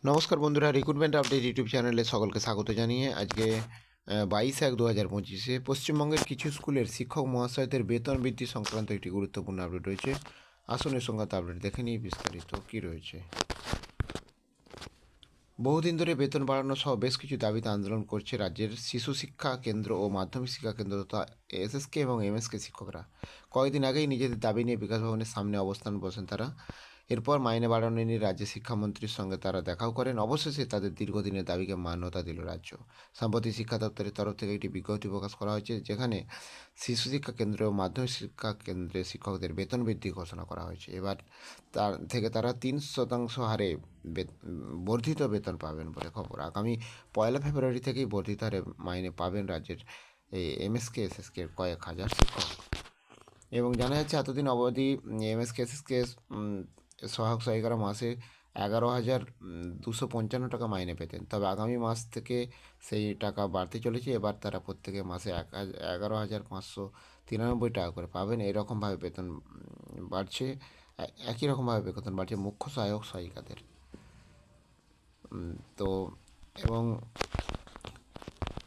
নমস্কার বন্ধুরা, recruitment update YouTube চ্যানেলে সকলকে স্বাগত জানিয়ে আজকে 22/1/2025 পশ্চিমবঙ্গের কিছু স্কুলের শিক্ষক মহাশয়দের বেতন বৃদ্ধি সংক্রান্ত একটি গুরুত্বপূর্ণ আপডেট রয়েছে। আসুন এর সংক্রান্ত আপডেট দেখে নিই বিস্তারিত কী রয়েছে। বহুদিন ধরে বেতন বাড়ানো সহ বেশ কিছু দাবিতে আন্দোলন করছে রাজ্যের শিশু শিক্ষা কেন্দ্র ও মাধ্যমিক শিক্ষা কেন্দ্র তথা এসএসকে এবং এমএসকে শিক্ষকরা। কয়েকদিন আগেই নিজেদের দাবি নিয়ে বিকাশ ভবনের সামনে অবস্থান বসেন তারা। এরপর মাইনে বাড়ানো নিয়ে রাজ্যের শিক্ষামন্ত্রীর সঙ্গে তারা দেখাও করেন। অবশেষে তাদের দীর্ঘদিনের দাবিকে মান্যতা দিল রাজ্য। সম্প্রতি শিক্ষা দপ্তরের তরফ থেকে একটি বিজ্ঞপ্তি প্রকাশ করা হয়েছে, যেখানে শিশু শিক্ষা কেন্দ্র ও মাধ্যমিক শিক্ষা কেন্দ্রের শিক্ষকদের বেতন বৃদ্ধি ঘোষণা করা হয়েছে। এবার তার থেকে তারা 3% হারে বর্ধিত বেতন পাবেন বলে খবর। আগামী 1 ফেব্রুয়ারি থেকেই বর্ধিত হারে মাইনে পাবেন রাজ্যের এই এমএসকে এসএসকে কয়েক হাজার শিক্ষক। এবং জানা যাচ্ছে এতদিন অবধি এমএসকে এসএসকে সহায়ক সহায়িকারা মাসে 11,255 টাকা মাইনে পেতেন। তবে আগামী মাস থেকে সেই টাকা বাড়তে চলেছে। এবার তারা প্রত্যেকে মাসে 11,593 টাকা করে পাবেন। এরকমভাবে বেতন বাড়ছে, একই রকমভাবে বেতন বাড়ছে মুখ্য সহায়ক সহায়িকাদের। তো এবং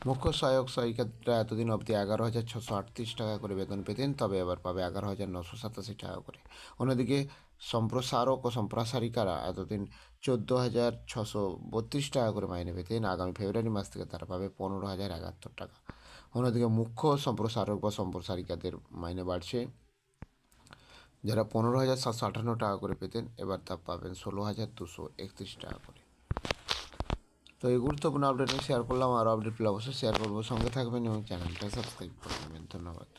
মুখ্য সহায়ক সহায়িকারা এতদিন অবধি 11,638 টাকা করে বেতন পেতেন, তবে এবার পাবে 11,987 টাকা করে। অন্যদিকে সম্প্রসারক ও সম্প্রসারিকারা এতদিন 14,632 টাকা করে মাইনে পেতেন। আগামী ফেব্রুয়ারি মাস থেকে তারা পাবে 15,071 টাকা। অন্যদিকে মুখ্য সম্প্রসারক বা সম্প্রসারিকাদের মাইনে বাড়ছে। যারা 15,758 টাকা করে পেতেন, এবার তা পাবেন 16,231 টাকা করে। তো এই গুরুত্বপূর্ণ আপডেট শেয়ার করলাম। আর আপডেট পেলে অবশ্যই শেয়ার করবো। সঙ্গে থাকবেন এবং চ্যানেলটা সাবস্ক্রাইব করে নেবেন। ধন্যবাদ।